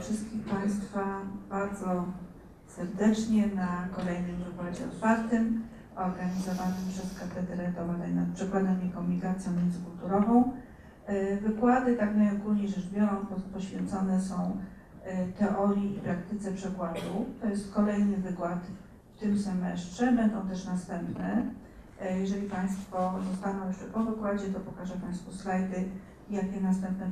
wszystkich Państwa bardzo serdecznie na kolejnym wykładzie otwartym organizowanym przez Katedrę do Badań nad Przekładem i Komunikacją Międzykulturową. Wykłady, tak najogólniej rzecz biorąc, poświęcone są teorii i praktyce przekładu. To jest kolejny wykład w tym semestrze, będą też następne. Jeżeli Państwo zostaną jeszcze po wykładzie, to pokażę Państwu slajdy, jakie następne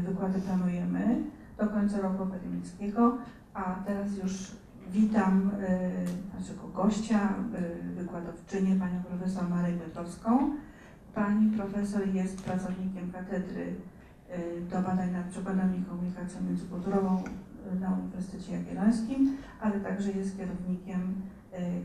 wykłady planujemy do końca roku akademickiego. A teraz już witam naszego gościa, wykładowczynię, panią profesor Marię Piotrowską. Pani profesor jest pracownikiem Katedry do Badań nad Przekładem i Komunikacją Międzykulturową na Uniwersytecie Jagiellońskim, ale także jest kierownikiem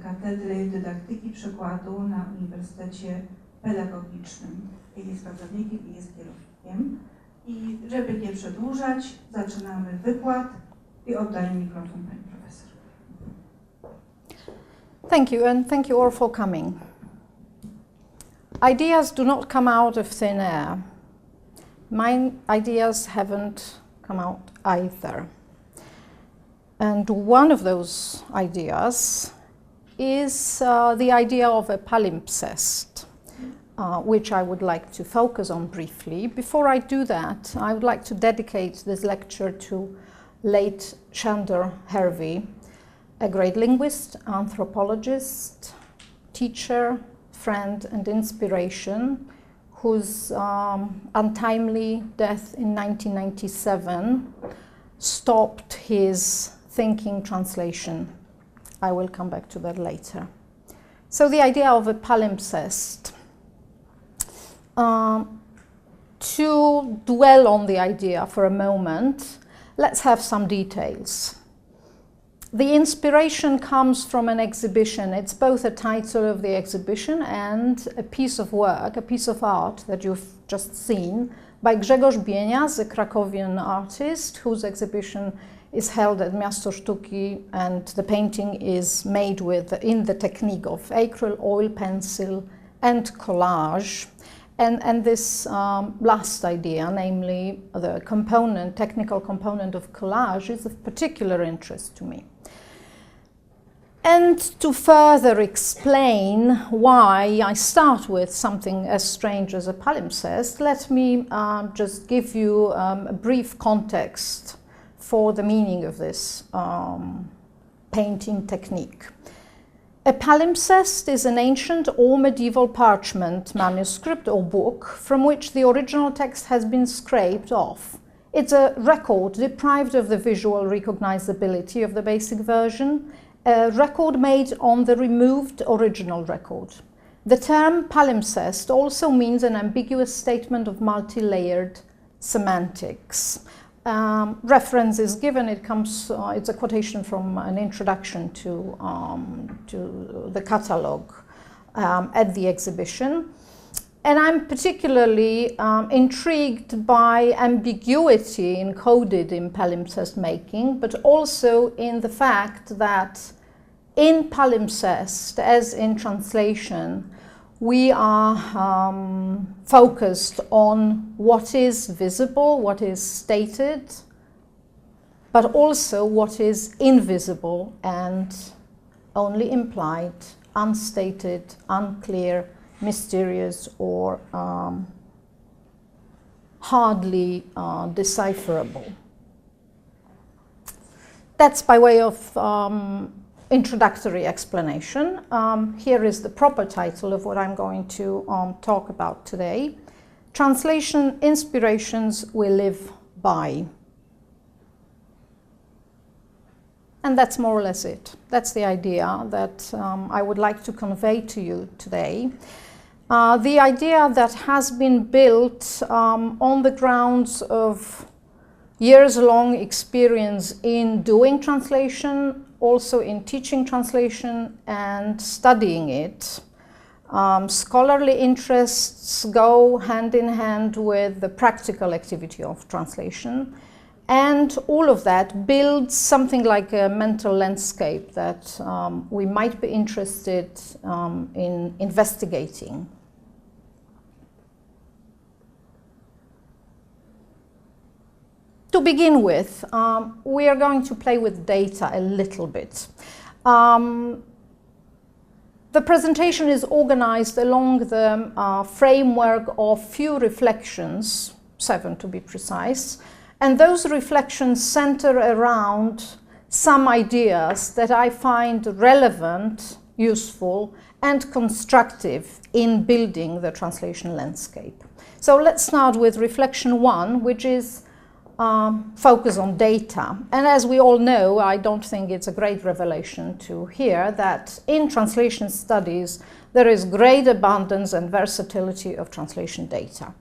Katedry Dydaktyki Przekładu na Uniwersytecie Pedagogicznym. Jest pracownikiem i jest kierownikiem. I żeby nie przedłużać, zaczynamy wykład i oddaję mikrofon pani profesor. Thank you, and thank you all for coming. Ideas do not come out of thin air. My ideas haven't come out either. And one of those ideas is the idea of a palimpsest, which I would like to focus on briefly. Before I do that, I would like to dedicate this lecture to late Chandler Hervey, a great linguist, anthropologist, teacher, friend, and inspiration, whose untimely death in 1997 stopped his thinking translation. I will come back to that later. So the idea of a palimpsest. To dwell on the idea for a moment, let's have some details. The inspiration comes from an exhibition. It's both a title of the exhibition and a piece of work, a piece of art that you've just seen by Grzegorz Bienias, a Krakowian artist whose exhibition is held at Miasto Sztuki, and the painting is made in the technique of acrylic, oil pencil and collage. And this last idea, namely the technical component of collage, is of particular interest to me. And to further explain why I start with something as strange as a palimpsest, let me just give you a brief context for the meaning of this painting technique. A palimpsest is an ancient or medieval parchment manuscript or book from which the original text has been scraped off. It's a record deprived of the visual recognizability of the basic version, a record made on the removed original record. The term palimpsest also means an ambiguous statement of multi-layered semantics. Reference is given. It's a quotation from an introduction to the catalogue at the exhibition. And I'm particularly intrigued by ambiguity encoded in palimpsest making, but also in the fact that in palimpsest, as in translation, we are focused on what is visible, what is stated, but also what is invisible and only implied, unstated, unclear, mysterious, or hardly decipherable. That's by way of introductory explanation. Here is the proper title of what I'm going to talk about today. Translation Inspirations We Live By. And that's more or less it. That's the idea that I would like to convey to you today. The idea that has been built on the grounds of years-long experience in doing translation, also in teaching translation and studying it. Scholarly interests go hand in hand with the practical activity of translation, and all of that builds something like a mental landscape that we might be interested in investigating. to begin with, we are going to play with data a little bit. The presentation is organized along the framework of few reflections, 7 to be precise, and those reflections center around some ideas that I find relevant, useful, and constructive in building the translation landscape. So let's start with reflection 1, which is focus on data. And as we all know, I don't think it's a great revelation to hear that in translation studies, there is great abundance and versatility of translation data.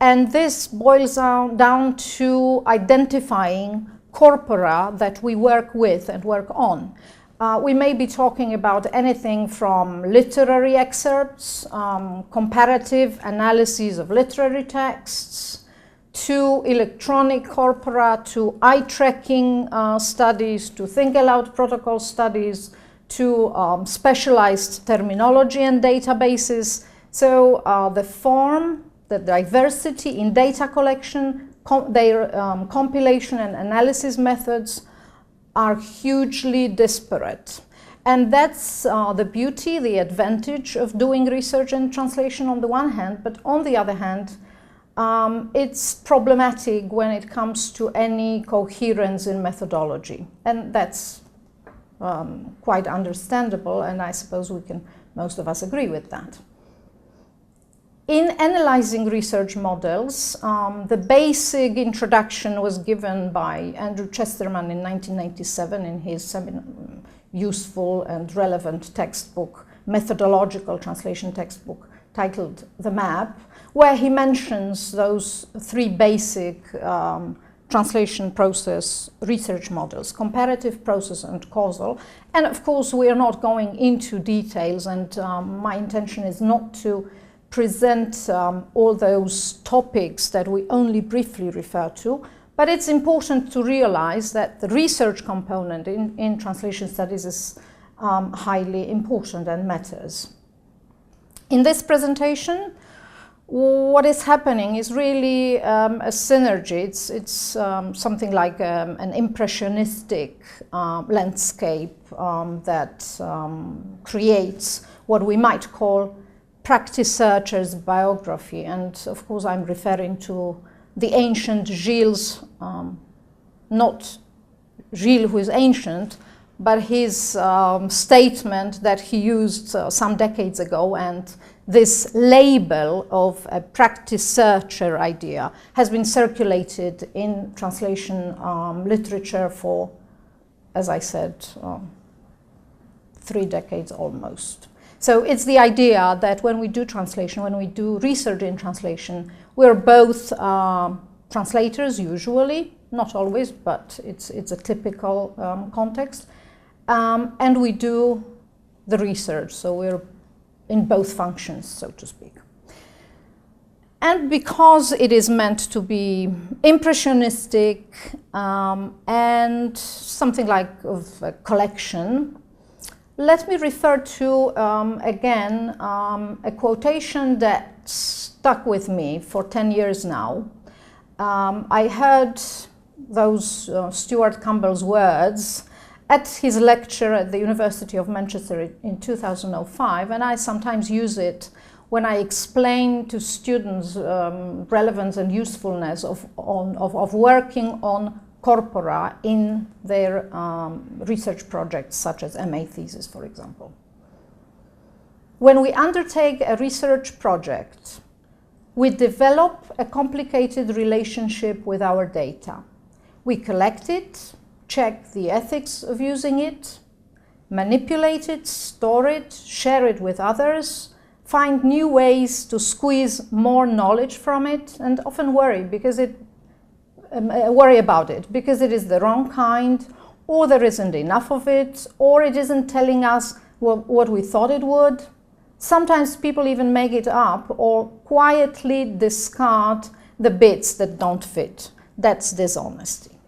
And this boils down to identifying corpora that we work with and work on. We may be talking about anything from literary excerpts, comparative analyses of literary texts, to electronic corpora, to eye-tracking studies, to think-aloud protocol studies, to specialized terminology and databases. So the form, the diversity in data collection, their compilation and analysis methods are hugely disparate. And that's the beauty, the advantage of doing research and translation on the one hand, but on the other hand, it's problematic when it comes to any coherence in methodology. And that's quite understandable, and I suppose most of us agree with that. In analyzing research models, the basic introduction was given by Andrew Chesterman in 1997 in his useful and relevant textbook, methodological translation textbook titled The Map, where he mentions those 3 basic translation process research models: comparative, process, and causal. And of course, we are not going into details, and my intention is not to present all those topics that we only briefly refer to, but it's important to realize that the research component in translation studies is highly important and matters. In this presentation, what is happening is really a synergy. It's something like an impressionistic landscape that creates what we might call practice searcher's biography. And of course, I'm referring to the ancient Gilles, not Gilles who is ancient, but his statement that he used some decades ago, and this label of a practice searcher idea has been circulated in translation literature for, as I said, 3 decades almost. So it's the idea that when we do translation, when we do research in translation, we're both translators usually, not always, but it's a typical context, and we do the research, so we're in both functions, so to speak. And because it is meant to be impressionistic and something like of a collection, let me refer to, again, a quotation that stuck with me for 10 years now. I heard those Stuart Campbell's words at his lecture at the University of Manchester in 2005, and I sometimes use it when I explain to students relevance and usefulness of working on corpora in their research projects, such as MA thesis, for example. When we undertake a research project, we develop a complicated relationship with our data. We collect it, check the ethics of using it, manipulate it, store it, share it with others, find new ways to squeeze more knowledge from it, and often worry about it because it is the wrong kind, or there isn't enough of it, or it isn't telling us what we thought it would. Sometimes people even make it up or quietly discard the bits that don't fit. That's dishonesty,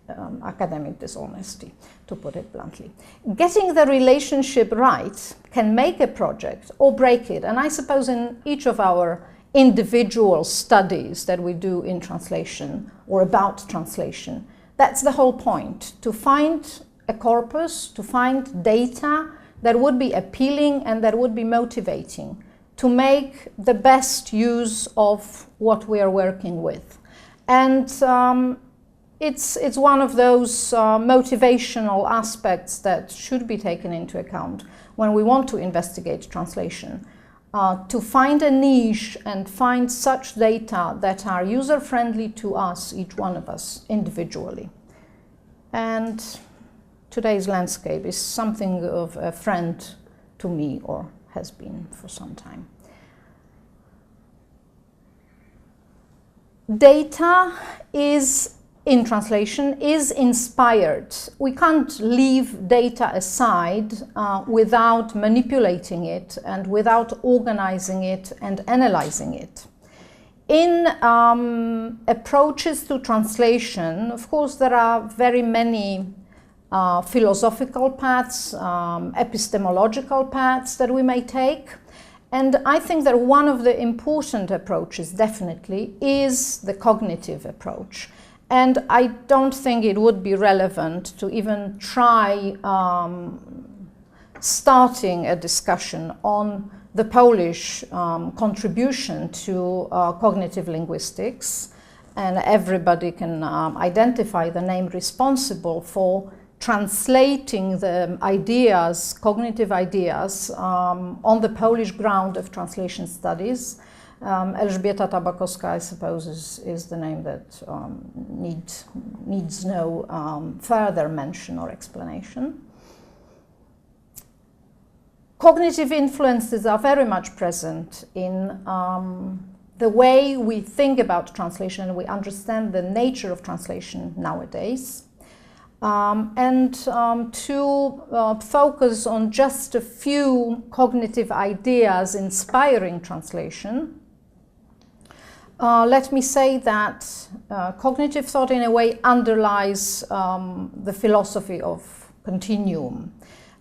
academic dishonesty, to put it bluntly. Getting the relationship right can make a project or break it, and I suppose in each of our individual studies that we do in translation or about translation, That's the whole point, to find a corpus, to find data that would be appealing and that would be motivating, to make the best use of what we are working with. And it's one of those motivational aspects that should be taken into account when we want to investigate translation. To find a niche and find such data that are user-friendly to us, each one of us, individually. And today's landscape is something of a friend to me, or has been for some time. Data is, in translation, is inspired. We can't leave data aside without manipulating it and without organizing it and analyzing it. In approaches to translation, of course, there are very many philosophical paths, epistemological paths that we may take. And I think that one of the important approaches, definitely, is the cognitive approach. And I don't think it would be relevant to even try starting a discussion on the Polish contribution to cognitive linguistics. And everybody can identify the name responsible for translating the ideas, cognitive ideas, on the Polish ground of translation studies. Elżbieta Tabakowska, I suppose, is the name that needs no further mention or explanation. Cognitive influences are very much present in the way we think about translation and we understand the nature of translation nowadays. To focus on just a few cognitive ideas inspiring translation, let me say that cognitive thought in a way underlies the philosophy of continuum.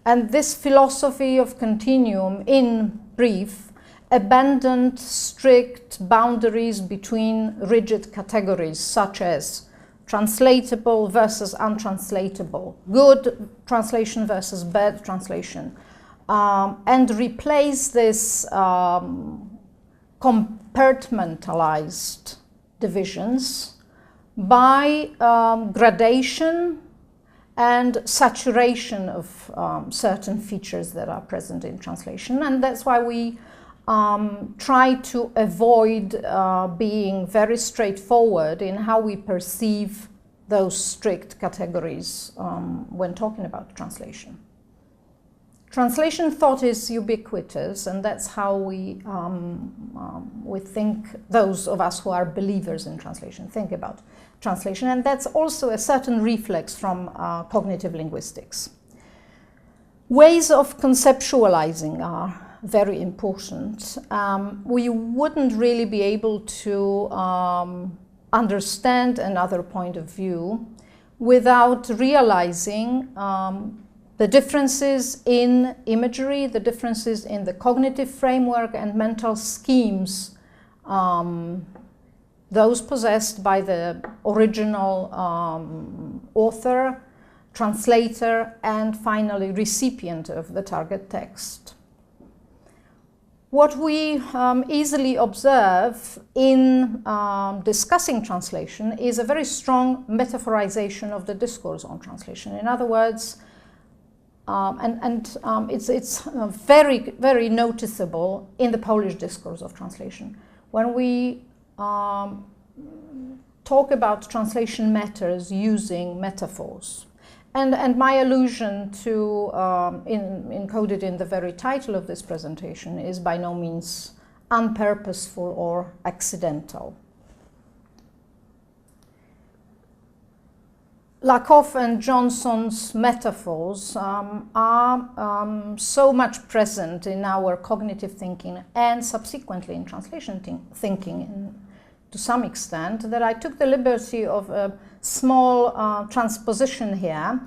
And this philosophy of continuum, in brief, abandoned strict boundaries between rigid categories such as translatable versus untranslatable, good translation versus bad translation, and replace this compartmentalized divisions by gradation and saturation of certain features that are present in translation. And that's why we try to avoid being very straightforward in how we perceive those strict categories when talking about translation. Translation thought is ubiquitous, and that's how we think, those of us who are believers in translation, think about translation, and that's also a certain reflex from cognitive linguistics. Ways of conceptualizing are very important. We wouldn't really be able to understand another point of view without realizing the differences in imagery, the differences in the cognitive framework and mental schemes, those possessed by the original author, translator, and finally recipient of the target text. What we easily observe in discussing translation is a very strong metaphorization of the discourse on translation. In other words, it's very, very noticeable in the Polish discourse of translation. When we talk about translation matters using metaphors, and my allusion to, encoded in the very title of this presentation, is by no means unpurposeful or accidental. Lakoff and Johnson's metaphors are so much present in our cognitive thinking and subsequently in translation thinking to some extent, that I took the liberty of a small transposition here.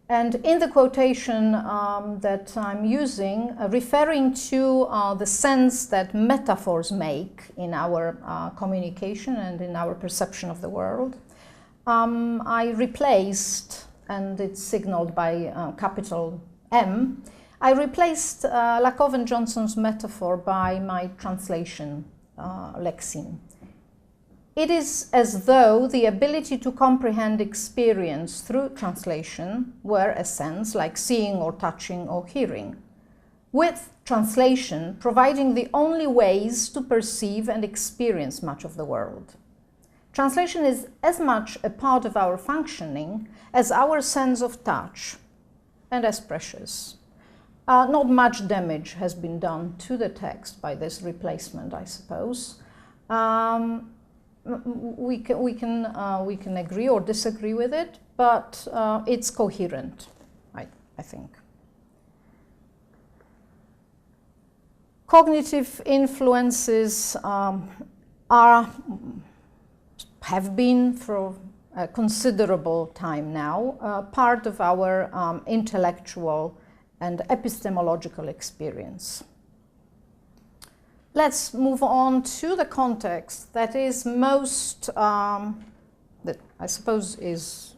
And in the quotation that I'm using, referring to the sense that metaphors make in our communication and in our perception of the world, I replaced, and it's signaled by capital M, I replaced Lakoff and Johnson's metaphor by my translation lexeme. It is as though the ability to comprehend experience through translation were a sense like seeing or touching or hearing, with translation providing the only ways to perceive and experience much of the world. Translation is as much a part of our functioning as our sense of touch, and as precious. Not much damage has been done to the text by this replacement, I suppose. We can agree or disagree with it, but it's coherent, I think. Cognitive influences have been for a considerable time now part of our intellectual and epistemological experience. Let's move on to the context that is most, that I suppose is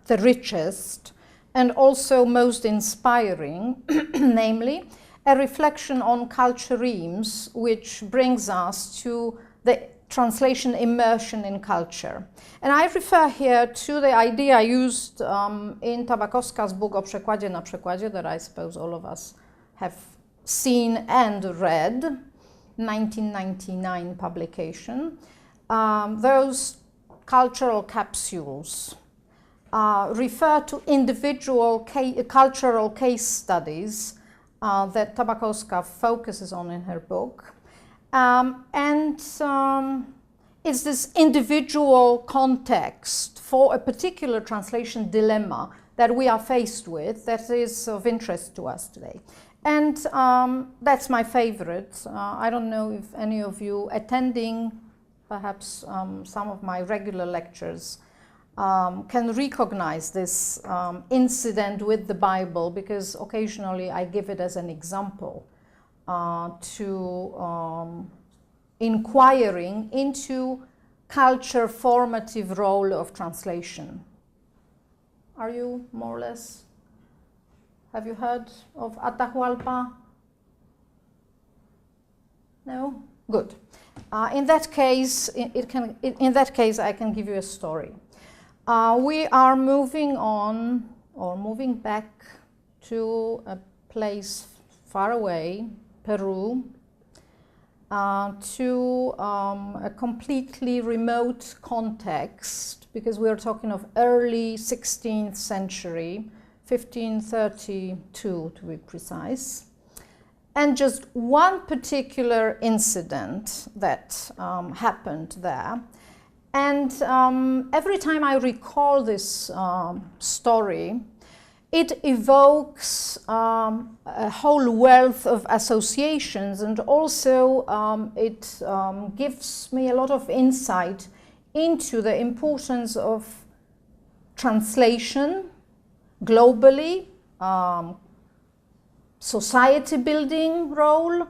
the richest and also most inspiring, namely a reflection on culturemes, which brings us to the translation immersion in culture. And I refer here to the idea I used in Tabakowska's book O przekładzie na przekładzie, that I suppose all of us have seen and read, 1999 publication. Those cultural capsules refer to individual cultural case studies that Tabakowska focuses on in her book. It's this individual context for a particular translation dilemma that we are faced with that is of interest to us today. And that's my favorite. I don't know if any of you attending perhaps some of my regular lectures can recognize this incident with the Bible, because occasionally I give it as an example to inquiring into culture formative role of translation. Are you more or less, have you heard of Atahualpa? No? Good. In that case, in that case, I can give you a story. We are moving on, or moving back to a place far away, Peru, to a completely remote context, because we are talking of early 16th century, 1532 to be precise. And just one particular incident that happened there. And every time I recall this story, it evokes a whole wealth of associations, and also it gives me a lot of insight into the importance of translation globally, society building role,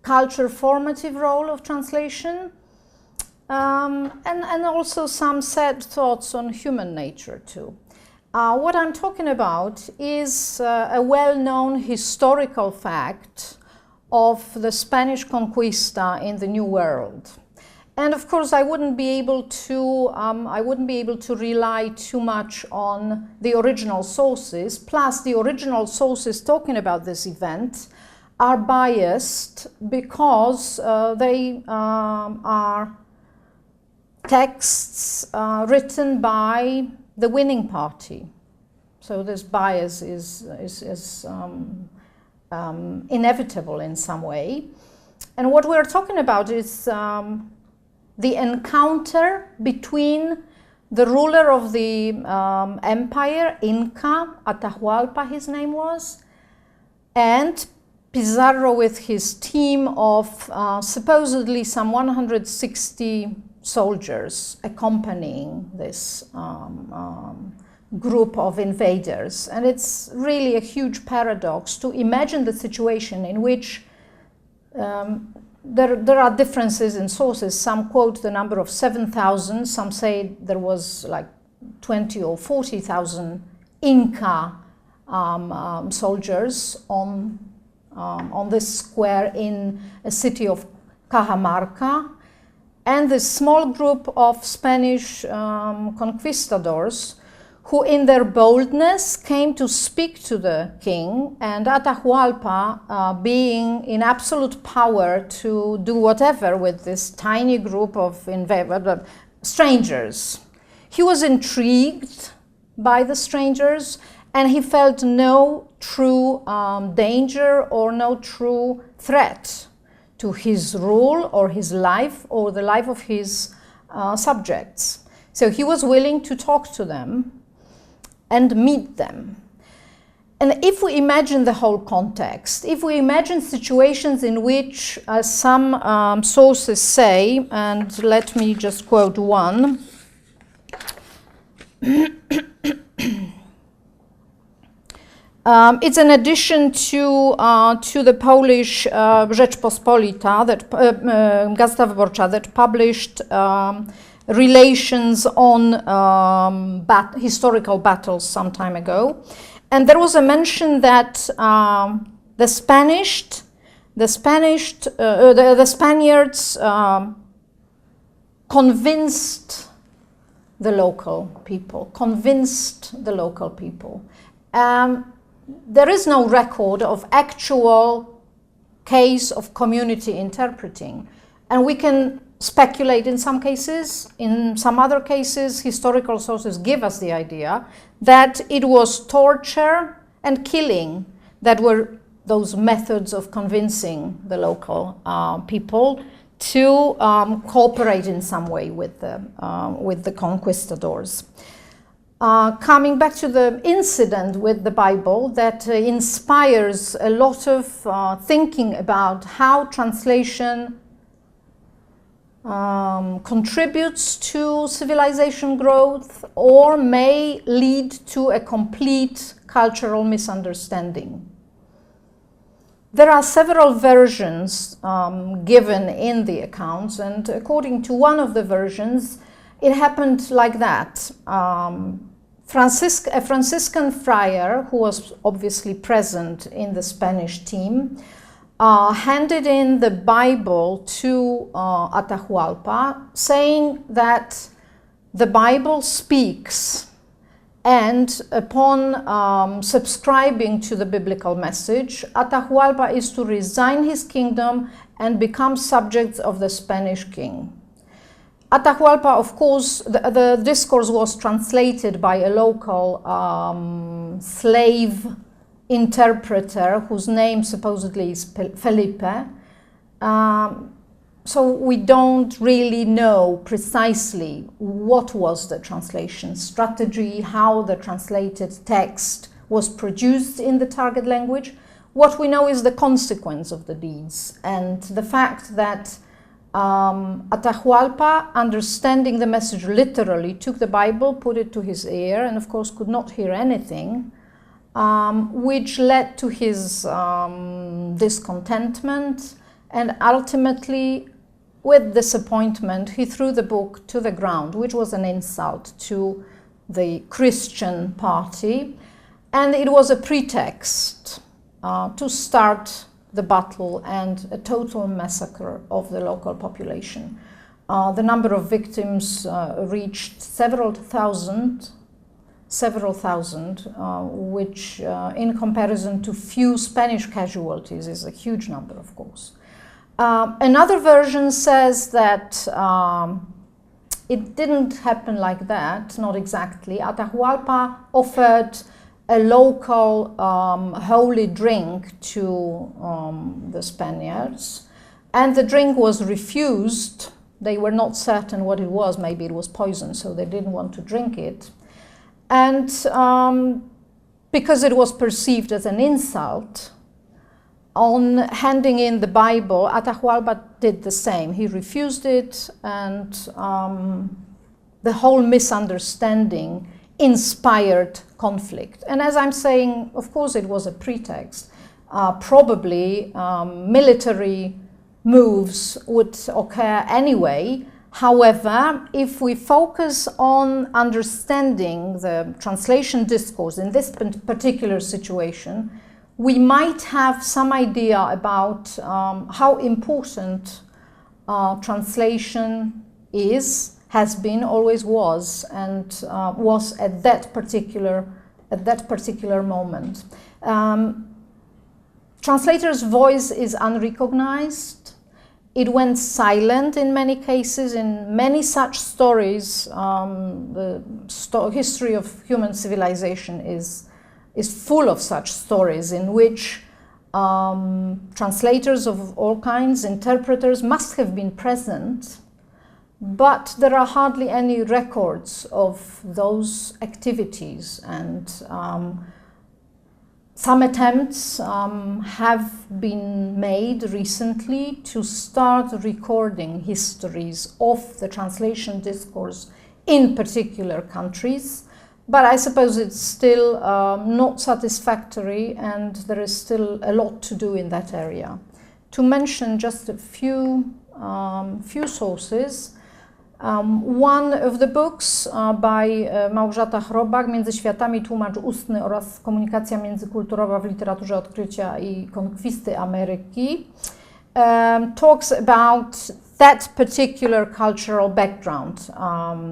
culture formative role of translation, and also some sad thoughts on human nature too. What I'm talking about is a well-known historical fact of the Spanish conquista in the New World. And of course, I wouldn't be able to rely too much on the original sources. Plus, the original sources talking about this event are biased because they are texts written by the winning party. So this bias is inevitable in some way. And what we're talking about is the encounter between the ruler of the empire, Inca, Atahualpa his name was, and Pizarro with his team of supposedly some 160 soldiers accompanying this group of invaders. And it's really a huge paradox to imagine the situation in which there are differences in sources. Some quote the number of 7,000. Some say there was like 20 or 40,000 Inca soldiers on this square in a city of Cajamarca. And this small group of Spanish conquistadors who in their boldness came to speak to the king, and Atahualpa being in absolute power to do whatever with this tiny group of strangers. He was intrigued by the strangers, and he felt no true danger or no true threat to his rule or his life or the life of his subjects. So he was willing to talk to them and meet them. And if we imagine the whole context, if we imagine situations in which, as some sources say, and let me just quote one, it's an addition to the Polish Rzeczpospolita, that Gazeta Wyborcza, that published relations on historical battles some time ago, and there was a mention that the Spaniards convinced the local people. There is no record of actual case of community interpreting, and we can speculate in some cases. In some other cases, historical sources give us the idea that it was torture and killing that were those methods of convincing the local people to cooperate in some way with the conquistadors. Coming back to the incident with the Bible that inspires a lot of thinking about how translation contributes to civilization growth or may lead to a complete cultural misunderstanding. There are several versions given in the accounts, and according to one of the versions, it happened like that. A Franciscan friar, who was obviously present in the Spanish team, handed in the Bible to Atahualpa, saying that the Bible speaks, and upon subscribing to the biblical message, Atahualpa is to resign his kingdom and become subject of the Spanish king. Atahualpa, of course, the discourse was translated by a local slave interpreter whose name supposedly is Felipe. So we don't really know precisely what was the translation strategy, how the translated text was produced in the target language. What we know is the consequence of the deeds and the fact that Atahualpa, understanding the message literally, took the Bible, put it to his ear, and of course could not hear anything, which led to his discontentment, and ultimately, with disappointment, he threw the book to the ground, which was an insult to the Christian party, and it was a pretext to start the battle and a total massacre of the local population. The number of victims reached several thousand, which in comparison to few Spanish casualties is a huge number, of course. Another version says that it didn't happen like that, not exactly. Atahualpa offered a local holy drink to the Spaniards, and the drink was refused. They were not certain what it was. Maybe it was poison, so they didn't want to drink it. And because it was perceived as an insult, on handing in the Bible, Atahualpa did the same. He refused it, and the whole misunderstanding inspired conflict. And as I'm saying, of course, it was a pretext. Probably military moves would occur anyway. However, if we focus on understanding the translation discourse in this particular situation, we might have some idea about how important translation is, has been, always was, and was at that particular moment. Translator's voice is unrecognized. It went silent in many cases. In many such stories, the history of human civilization is full of such stories in which translators of all kinds, interpreters, must have been present, but there are hardly any records of those activities, and some attempts have been made recently to start recording histories of the translation discourse in particular countries, but I suppose it's still not satisfactory, and there is still a lot to do in that area. To mention just a few sources, one of the books by Małgorzata Chrobak, Między światami, tłumacz ustny oraz komunikacja międzykulturowa w literaturze odkrycia i konkwisty Ameryki, talks about that particular cultural background,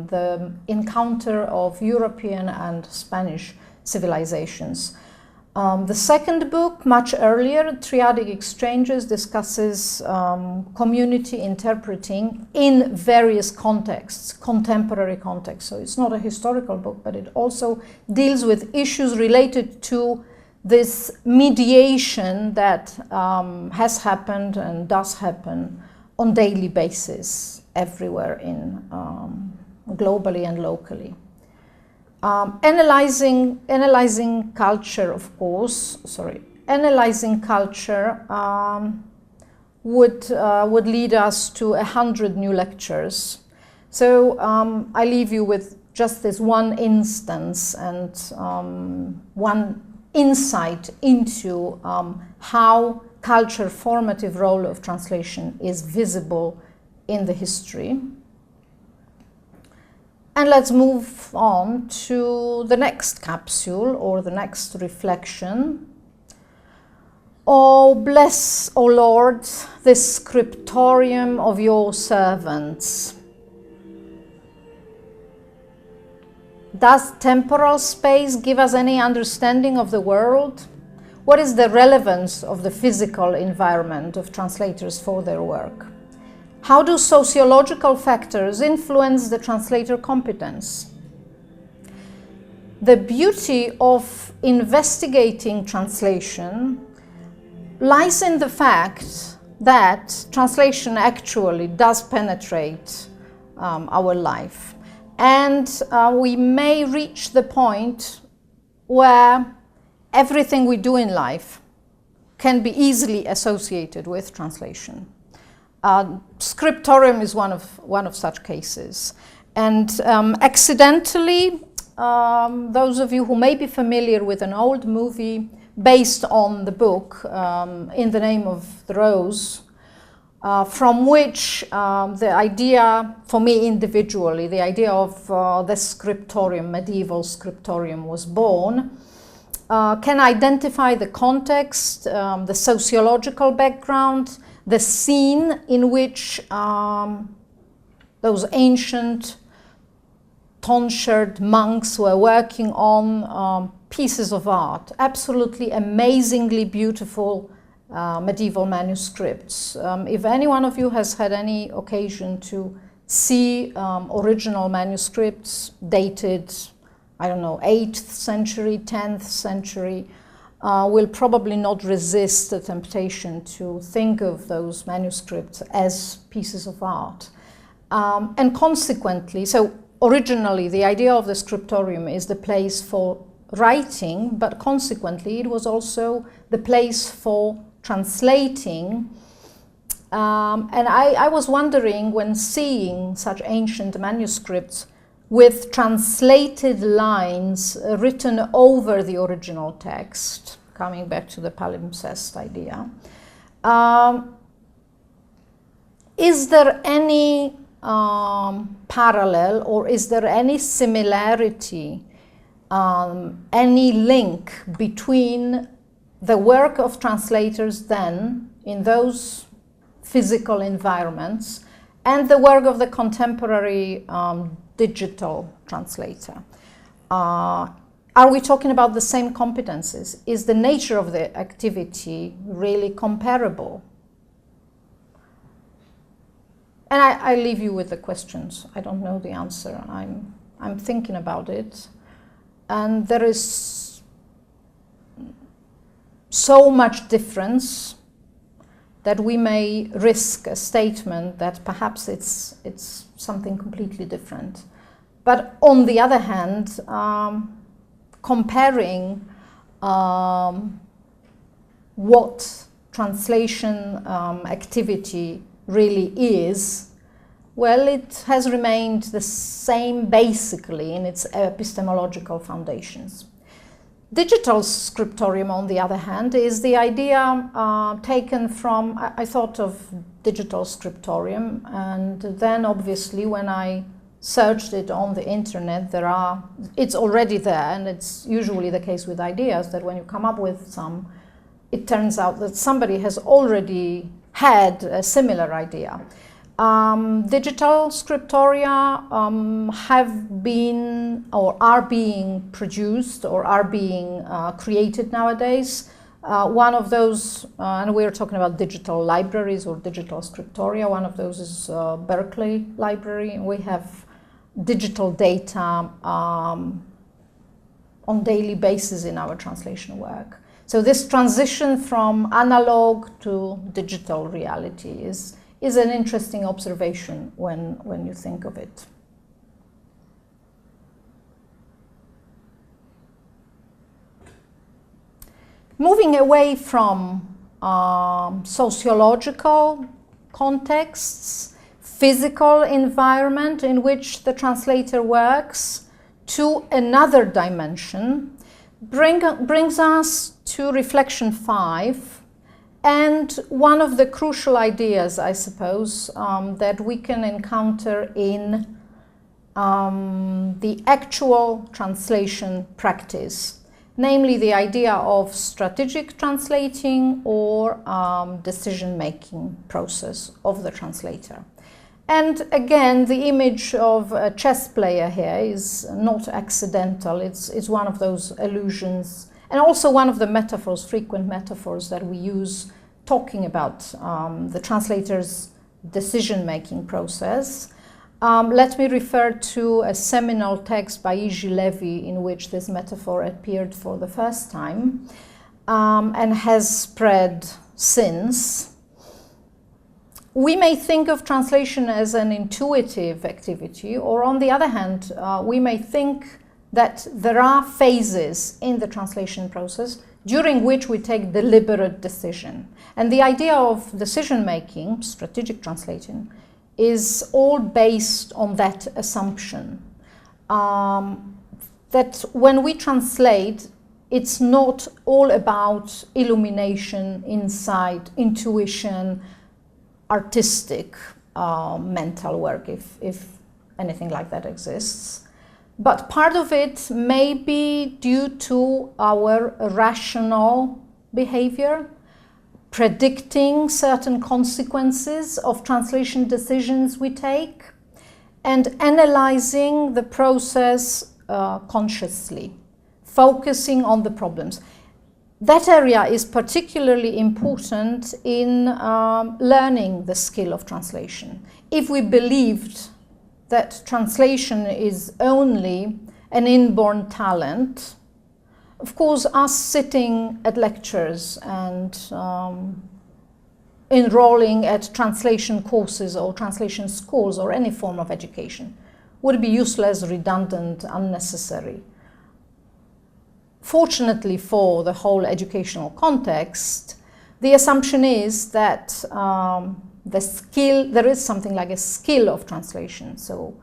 the encounter of European and Spanish civilizations. The second book, much earlier, Triadic Exchanges, discusses community interpreting in various contexts, contemporary contexts. So it's not a historical book, but it also deals with issues related to this mediation that has happened and does happen on daily basis everywhere in globally and locally. Analyzing culture, of course. Analyzing culture would lead us to 100 new lectures. So I leave you with just this one instance and one insight into how culture formative role of translation is visible in the history. And let's move on to the next capsule or the next reflection. Oh, bless, O Lord, this scriptorium of your servants. Does temporal space give us any understanding of the world? What is the relevance of the physical environment of translators for their work? How do sociological factors influence the translator competence? The beauty of investigating translation lies in the fact that translation actually does penetrate our life. And we may reach the point where everything we do in life can be easily associated with translation. Scriptorium is one of such cases, and accidentally, those of you who may be familiar with an old movie based on the book In the Name of the Rose, from which the idea, for me individually, the idea of the scriptorium, medieval scriptorium, was born, can identify the context, the sociological background, the scene in which those ancient tonsured monks were working on pieces of art, absolutely amazingly beautiful medieval manuscripts. If any one of you has had any occasion to see original manuscripts dated, I don't know, 8th century, 10th century, will probably not resist the temptation to think of those manuscripts as pieces of art. And consequently, so originally the idea of the scriptorium is the place for writing, but consequently it was also the place for translating. And I was wondering, when seeing such ancient manuscripts with translated lines written over the original text, coming back to the palimpsest idea, is there any parallel, or is there any similarity, any link between the work of translators then in those physical environments and the work of the contemporary digital translator? Are we talking about the same competences? Is the nature of the activity really comparable? And I leave you with the questions. I don't know the answer. I'm thinking about it. And there is so much difference that we may risk a statement that perhaps it's something completely different. But on the other hand, comparing what translation activity really is, well, it has remained the same basically in its epistemological foundations. Digital scriptorium, on the other hand, is the idea taken from, I thought of digital scriptorium, and then obviously when I searched it on the internet, it's already there, and it's usually the case with ideas that when you come up with some, it turns out that somebody has already had a similar idea. Digital scriptoria have been or are being produced or are being created nowadays. One of those, and we're talking about digital libraries or digital scriptoria, one of those is Berkeley Library, and we have digital data on daily basis in our translation work. So this transition from analog to digital reality is an interesting observation when you think of it. Moving away from sociological contexts, physical environment in which the translator works, to another dimension, brings us to reflection 5, and one of the crucial ideas, I suppose, that we can encounter in the actual translation practice, namely the idea of strategic translating or decision-making process of the translator. And again, the image of a chess player here is not accidental. It's one of those allusions, and also one of the metaphors, frequent metaphors that we use talking about the translator's decision-making process. Let me refer to a seminal text by Iji Levi in which this metaphor appeared for the first time and has spread since. We may think of translation as an intuitive activity, or on the other hand, we may think that there are phases in the translation process during which we take deliberate decision. And the idea of decision-making, strategic translating, is all based on that assumption. That when we translate, it's not all about illumination, insight, intuition, artistic mental work, if anything like that exists. But part of it may be due to our rational behavior, predicting certain consequences of translation decisions we take, and analyzing the process consciously, focusing on the problems. That area is particularly important in learning the skill of translation. If we believed that translation is only an inborn talent, of course, us sitting at lectures and enrolling at translation courses or translation schools or any form of education would be useless, redundant, unnecessary. Fortunately for the whole educational context, the assumption is that there is something like a skill of translation. So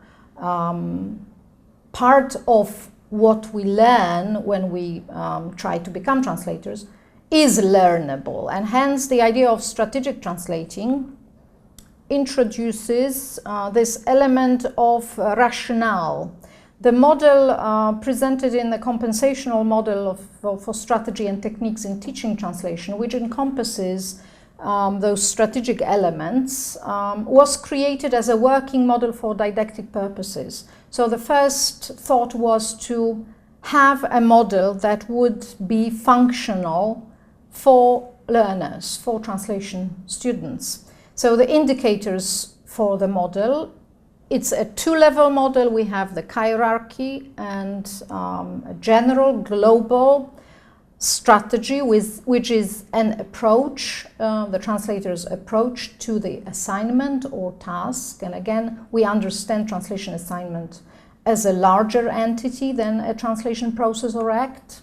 part of what we learn when we try to become translators is learnable, and hence the idea of strategic translating introduces this element of rationale. The model presented in the compensational model for strategy and techniques in teaching translation, which encompasses those strategic elements, was created as a working model for didactic purposes. So the first thought was to have a model that would be functional for learners, for translation students. So the indicators for the model, it's a two-level model. We have the hierarchy and a general, global strategy, which is an approach, the translator's approach to the assignment or task. And again, we understand translation assignment as a larger entity than a translation process or act.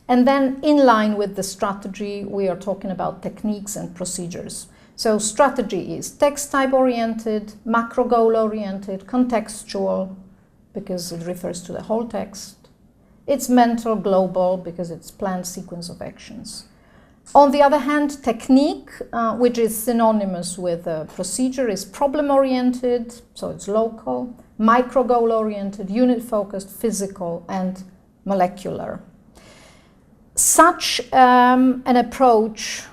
And then in line with the strategy, we are talking about techniques and procedures. So strategy is text type oriented, macro goal oriented, contextual, because it refers to the whole text. It's mental, global, because it's planned sequence of actions. On the other hand, technique, which is synonymous with procedure, is problem-oriented, so it's local, micro-goal-oriented, unit-focused, physical, and molecular. Such an approach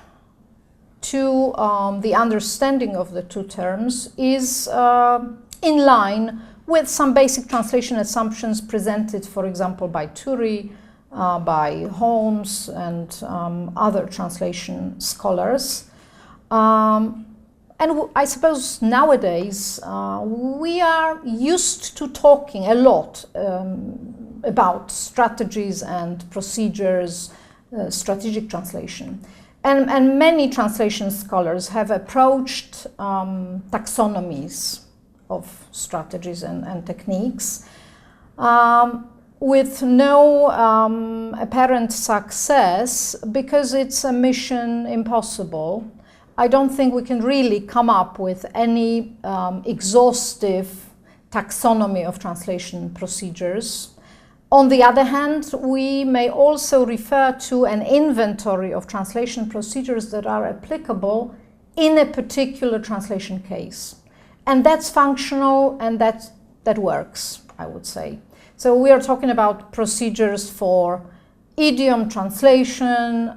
to the understanding of the two terms is in line with some basic translation assumptions presented, for example, by Turi, by Holmes, and other translation scholars. And I suppose nowadays we are used to talking a lot about strategies and procedures, strategic translation. And many translation scholars have approached taxonomies of strategies and techniques with no apparent success, because it's a mission impossible. I don't think we can really come up with any exhaustive taxonomy of translation procedures. On the other hand, we may also refer to an inventory of translation procedures that are applicable in a particular translation case. And that's functional, and that works, I would say. So we are talking about procedures for idiom translation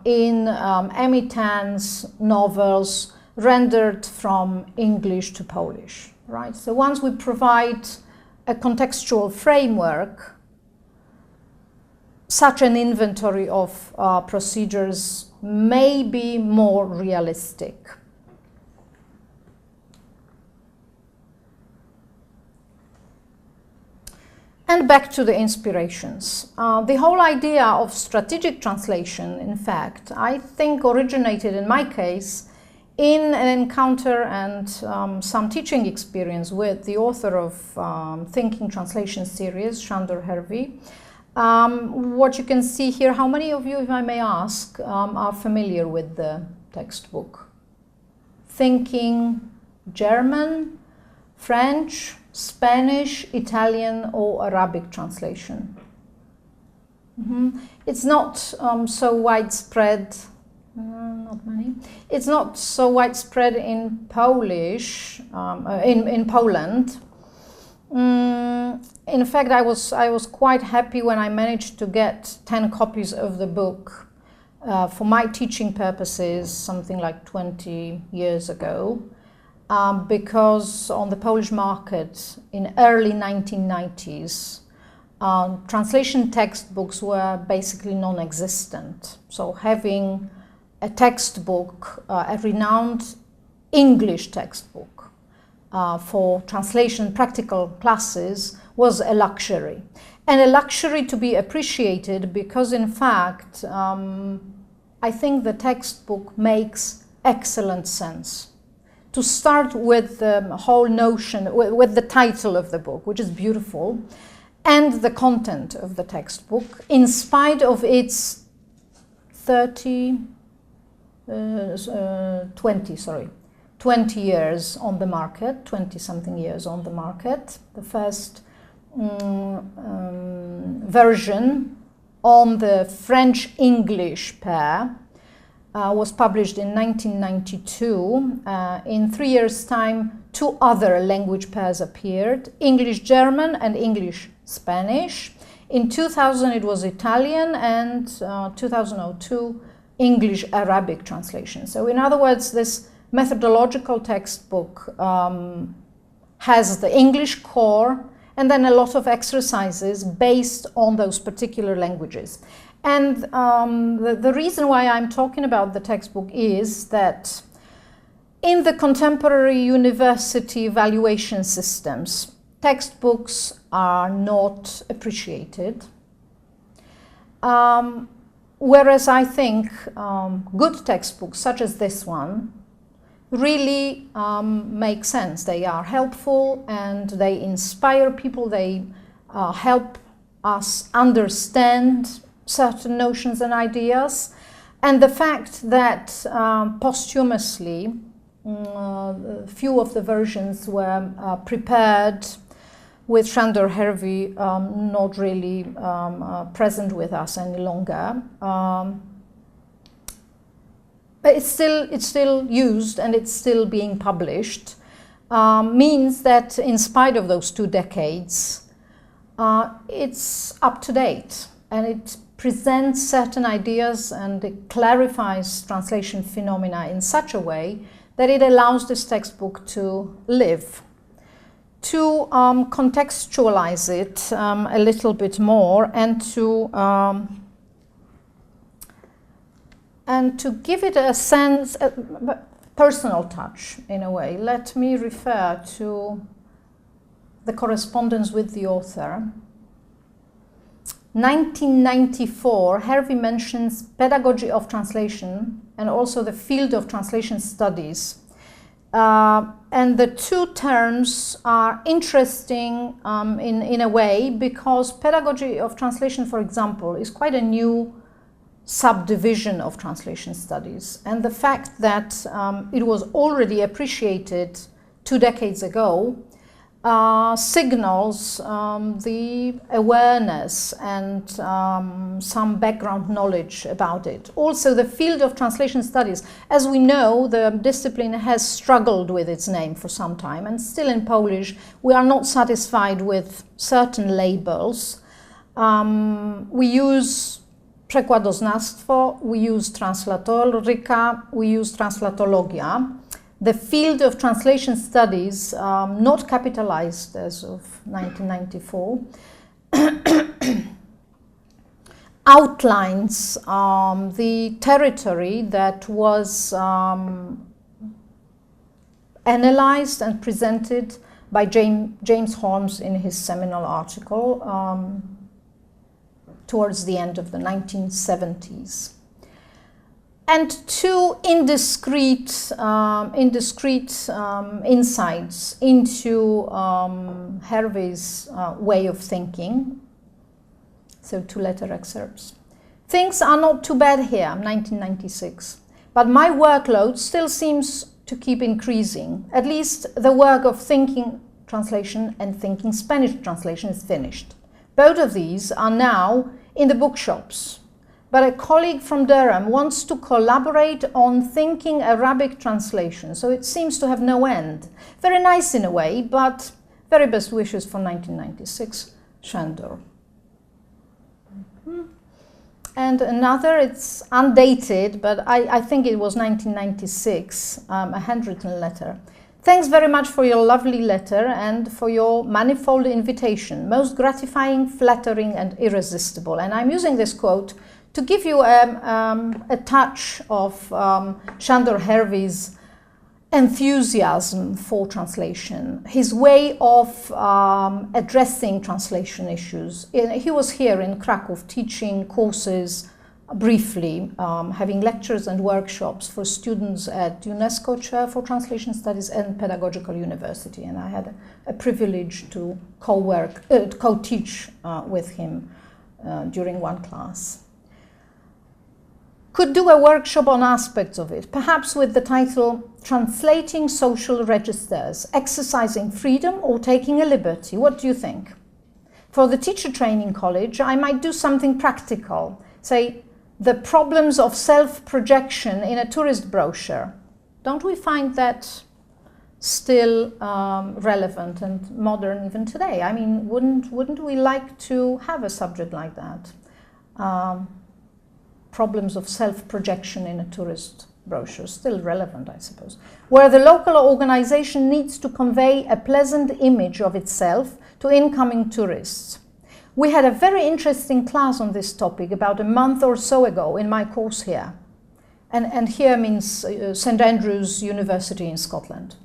in emittance novels rendered from English to Polish, right? So once we provide a contextual framework, such an inventory of procedures may be more realistic. And back to the inspirations. The whole idea of strategic translation, in fact, I think originated in my case in an encounter and some teaching experience with the author of Thinking Translation series, Shandor Hervey. What you can see here, how many of you, if I may ask, are familiar with the textbook? Thinking German, French, Spanish, Italian, or Arabic translation. It's not so widespread, not many. It's not so widespread in Polish, in Poland. In fact, I was quite happy when I managed to get 10 copies of the book for my teaching purposes, something like 20 years ago. Because on the Polish market in early 1990s, translation textbooks were basically non-existent. So having a textbook, a renowned English textbook for translation practical classes was a luxury. And a luxury to be appreciated because, in fact, I think the textbook makes excellent sense. To start with the whole notion, with the title of the book, which is beautiful, and the content of the textbook, in spite of its 20 years on the market, 20-something years on the market. The first version on the French-English pair was published in 1992. In 3 years' time, 2 other language pairs appeared, English-German and English-Spanish. In 2000, it was Italian, and 2002, English-Arabic translation. So in other words, this methodological textbook has the English core and then a lot of exercises based on those particular languages. And the reason why I'm talking about the textbook is that in the contemporary university evaluation systems, textbooks are not appreciated. Whereas I think good textbooks, such as this one, really make sense. They are helpful and they inspire people. They help us understand certain notions and ideas. And the fact that posthumously, few of the versions were prepared with Sándor Hervey not really present with us any longer. But it's still used and it's still being published, means that in spite of those 2 decades, it's up to date and it presents certain ideas and it clarifies translation phenomena in such a way that it allows this textbook to live. To contextualize it a little bit more and to give it a sense, a personal touch in a way, let me refer to the correspondence with the author. 1994, Hervey mentions pedagogy of translation and also the field of translation studies. And the 2 terms are interesting in a way because pedagogy of translation, for example, is quite a new subdivision of translation studies. And the fact that it was already appreciated 2 decades ago signals the awareness and some background knowledge about it. Also, the field of translation studies, as we know, the discipline has struggled with its name for some time, and still in Polish we are not satisfied with certain labels. We use przekładoznawstwo, we use translatoryka, we use translatologia. The field of translation studies, not capitalized as of 1994, outlines the territory that was analyzed and presented by James Holmes in his seminal article towards the end of the 1970s. And 2 indiscreet insights into Hervey's way of thinking. So 2 letter excerpts. Things are not too bad here, 1996, but my workload still seems to keep increasing. At least the work of thinking translation and thinking Spanish translation is finished. Both of these are now in the bookshops. But a colleague from Durham wants to collaborate on thinking Arabic translation, so it seems to have no end. Very nice in a way, but very best wishes for 1996, Sándor. And another, it's undated, but I think it was 1996, a handwritten letter. Thanks very much for your lovely letter and for your manifold invitation. Most gratifying, flattering, and irresistible. And I'm using this quote to give you a touch of Sándor Hervey's enthusiasm for translation, his way of addressing translation issues. He was here in Kraków teaching courses briefly, having lectures and workshops for students at UNESCO Chair for Translation Studies and Pedagogical University, and I had a privilege to co-teach with him during one class. Could do a workshop on aspects of it, perhaps with the title Translating Social Registers, Exercising Freedom or Taking a Liberty. What do you think? For the teacher training college, I might do something practical, say the problems of self-projection in a tourist brochure. Don't we find that still relevant and modern even today? I mean, wouldn't we like to have a subject like that? Problems of self-projection in a tourist brochure, still relevant, I suppose, where the local organization needs to convey a pleasant image of itself to incoming tourists. We had a very interesting class on this topic about a month or so ago in my course here. And here means St. Andrews University in Scotland.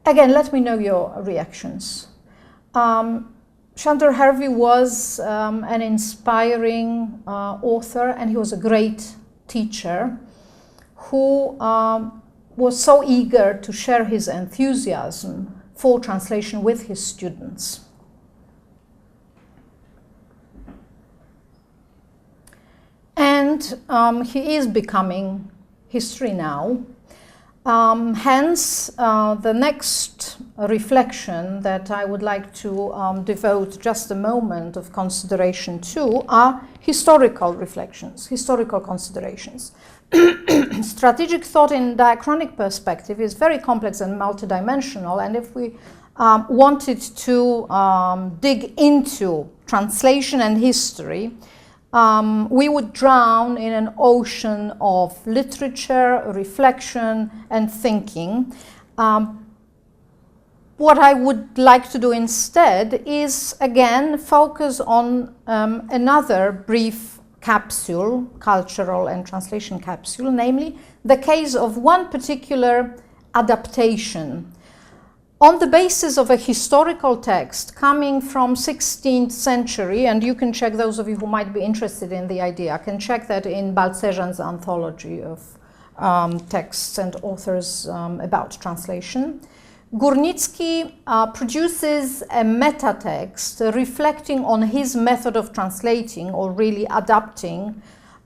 Again, let me know your reactions. Chandler Harvey was an inspiring author, and he was a great teacher who was so eager to share his enthusiasm for translation with his students. And he is becoming history now. Hence, the next reflection that I would like to devote just a moment of consideration to are historical reflections, historical considerations. Strategic thought in diachronic perspective is very complex and multidimensional, and if we wanted to dig into translation and history, we would drown in an ocean of literature, reflection, and thinking. What I would like to do instead is, again, focus on another brief capsule, cultural and translation capsule, namely the case of one particular adaptation on the basis of a historical text coming from 16th century, and you can check, those of you who might be interested in the idea, can check that in Balcerzan's anthology of texts and authors about translation. Górnicki produces a meta-text reflecting on his method of translating, or really adapting,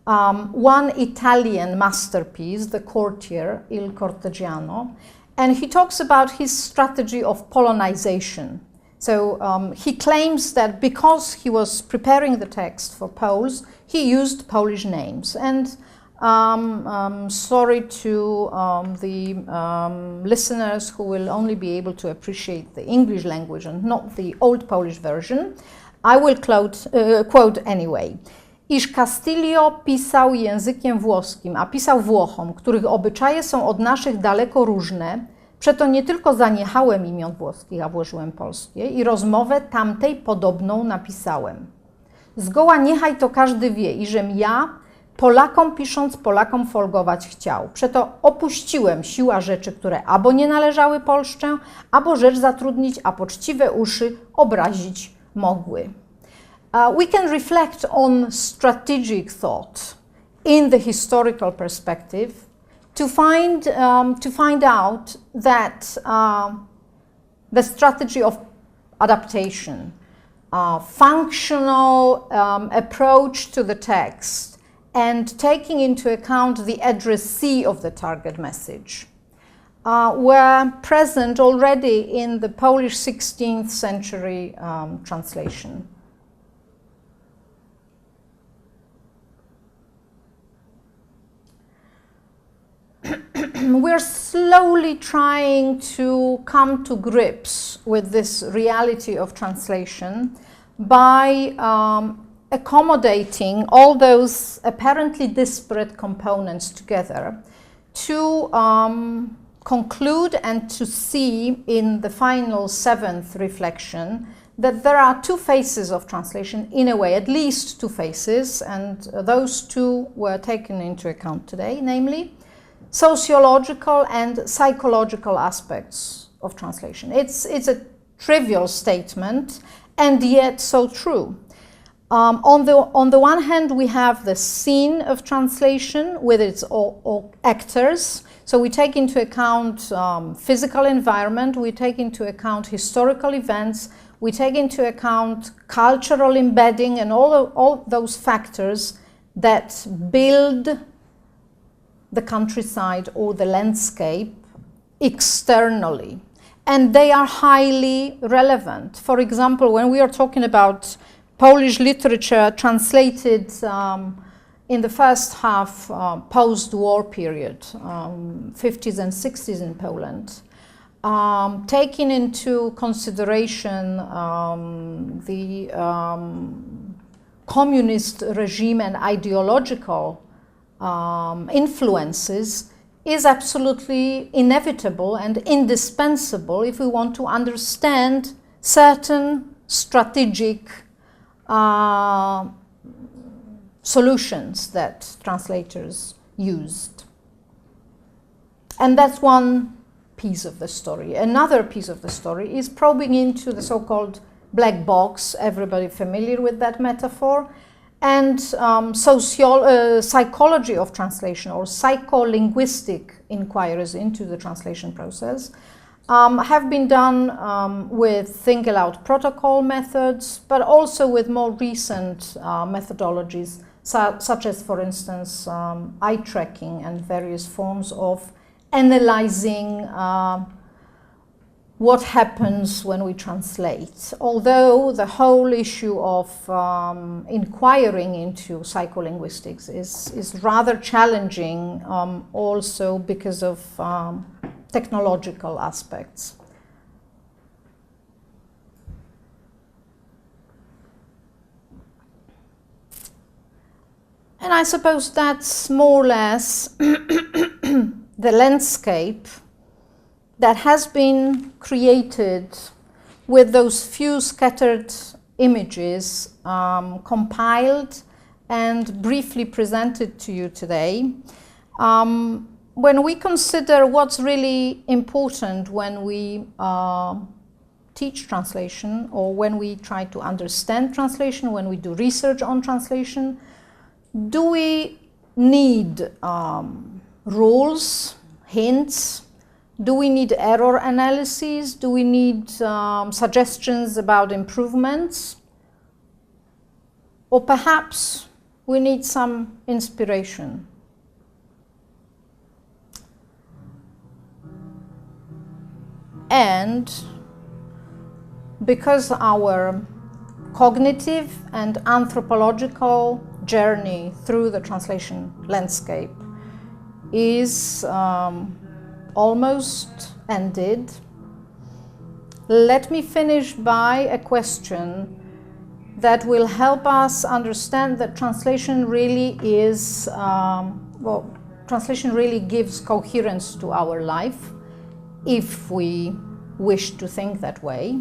one Italian masterpiece, The Courtier, Il Cortegiano, and he talks about his strategy of polonization. So he claims that because he was preparing the text for Poles, he used Polish names. And sorry to the listeners who will only be able to appreciate the English language and not the Old Polish version, I will quote anyway. Iż Castillo pisał językiem włoskim, a pisał Włochom, których obyczaje są od naszych daleko różne, przeto nie tylko zaniechałem imion włoskich, a włożyłem polskie i rozmowę tamtej podobną napisałem. Zgoła niechaj to każdy wie, iżem ja, Polakom pisząc, Polakom folgować chciał. Przeto opuściłem siła rzeczy, które abo nie należały Polszczę, abo rzecz zatrudnić, a poczciwe uszy obrazić mogły. We can reflect on strategic thought in the historical perspective to find out that the strategy of adaptation, functional approach to the text, and taking into account the addressee of the target message were present already in the Polish 16th century translation. We're slowly trying to come to grips with this reality of translation by accommodating all those apparently disparate components together to conclude and to see in the final seventh reflection that there are two phases of translation, in a way, at least two phases, and those two were taken into account today, namely sociological and psychological aspects of translation. It's a trivial statement, and yet so true. On the one hand, we have the scene of translation with its all actors. So we take into account physical environment, we take into account historical events, we take into account cultural embedding and all those factors that build the countryside or the landscape externally. And they are highly relevant. For example, when we are talking about Polish literature translated in the first half post-war period, 50s and 60s in Poland, taking into consideration the communist regime and ideological influences is absolutely inevitable and indispensable if we want to understand certain strategic solutions that translators used. And that's one piece of the story. Another piece of the story is probing into the so-called black box, everybody familiar with that metaphor, and psychology of translation, or psycholinguistic inquiries into the translation process, have been done with think-aloud protocol methods, but also with more recent methodologies, such as, for instance, eye tracking and various forms of analyzing what happens when we translate. Although the whole issue of inquiring into psycholinguistics is rather challenging, also because of technological aspects. And I suppose that's more or less the landscape that has been created with those few scattered images compiled and briefly presented to you today. When we consider what's really important when we teach translation, or when we try to understand translation, when we do research on translation, do we need rules, hints? Do we need error analyses? Do we need suggestions about improvements? Or perhaps we need some inspiration? And because our cognitive and anthropological journey through the translation landscape is almost ended, let me finish by a question that will help us understand that translation really is, translation really gives coherence to our life, if we wish to think that way.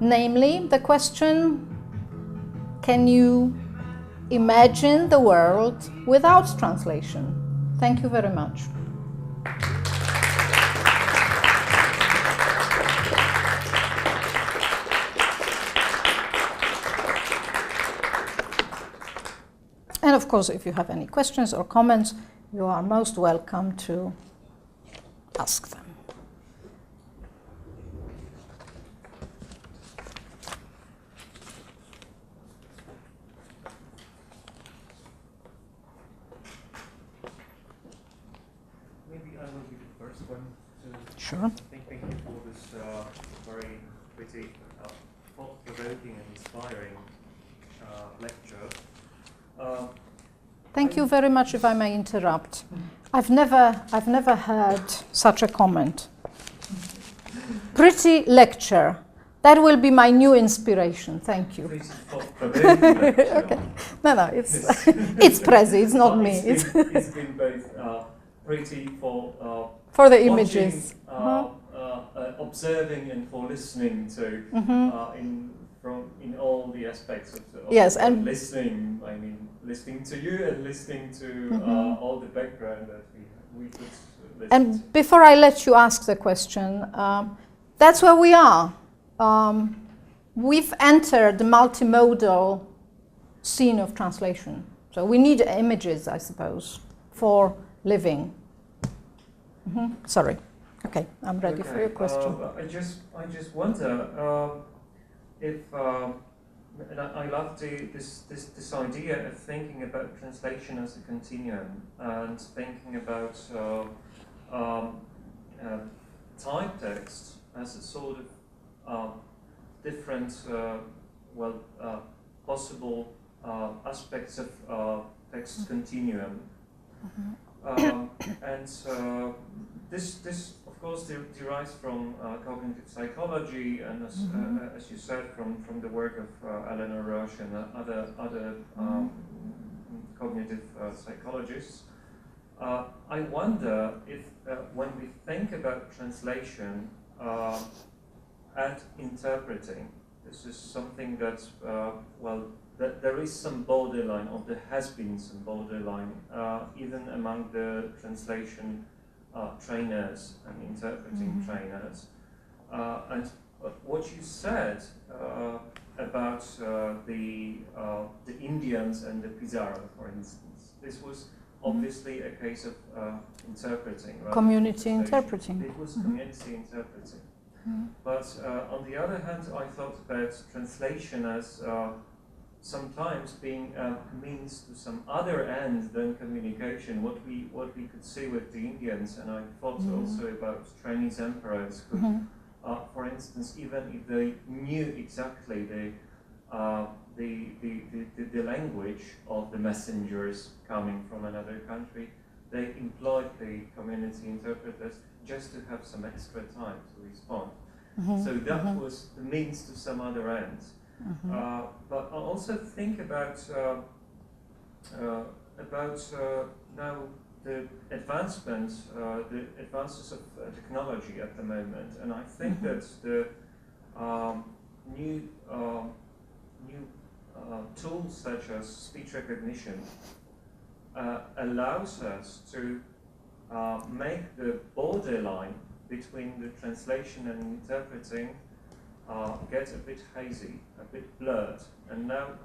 Namely, the question, can you imagine the world without translation? Thank you very much. And of course, if you have any questions or comments, you are most welcome to ask them. Sure. Thank you for this very pretty, thought-provoking and inspiring lecture. Thank you very much. If I may interrupt, I've never heard such a comment. Pretty lecture. That will be my new inspiration. Thank you. Pretty thought-provoking lecture. Okay. No, it's Prezi. It's not me. It's been both pretty for the images. Observing and for listening to in all the aspects of yes, and listening. I mean, listening to you and listening to all the background that we could listen and to. Before I let you ask the question, that's where we are. We've entered the multimodal scene of translation, so we need images, I suppose, for living. Sorry. Okay, I'm ready for your question. I just wonder if, and I love this idea of thinking about translation as a continuum and thinking about type text as a sort of different, possible aspects of text continuum. And this of course derives from cognitive psychology, and as you said, from the work of Eleanor Roche and other cognitive psychologists. I wonder if when we think about translation and interpreting, this is something that, that there is some borderline, or there has been some borderline, even among the translation trainers and interpreting trainers. And what you said about the Indians and the Pizarro, for instance, this was obviously a case of interpreting. Right? Community interpreting. It was community interpreting. But on the other hand, I thought about translation as sometimes being a means to some other end than communication. What we could see with the Indians, and I thought also about Chinese emperors who, for instance, even if they knew exactly the language of the messengers coming from another country, they employed the community interpreters just to have some extra time to respond. So that was the means to some other end. But I also think about now the advances of technology at the moment, and I think that the new tools such as speech recognition allows us to make the borderline between the translation and interpreting get a bit hazy, a bit blurred, and now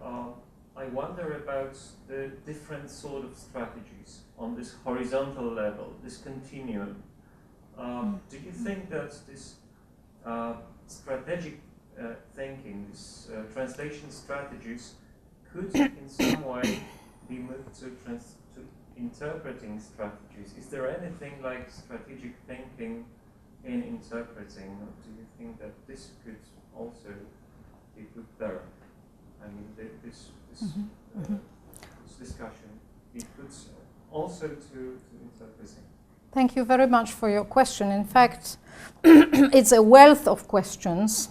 I wonder about the different sort of strategies on this horizontal level, this continuum. Do you think that this strategic thinking, these translation strategies could in some way be moved to interpreting strategies? Is there anything like strategic thinking in interpreting, or do you think that this could also be put there? I mean, this discussion, it could also to interpreting. Thank you very much for your question. In fact, it's a wealth of questions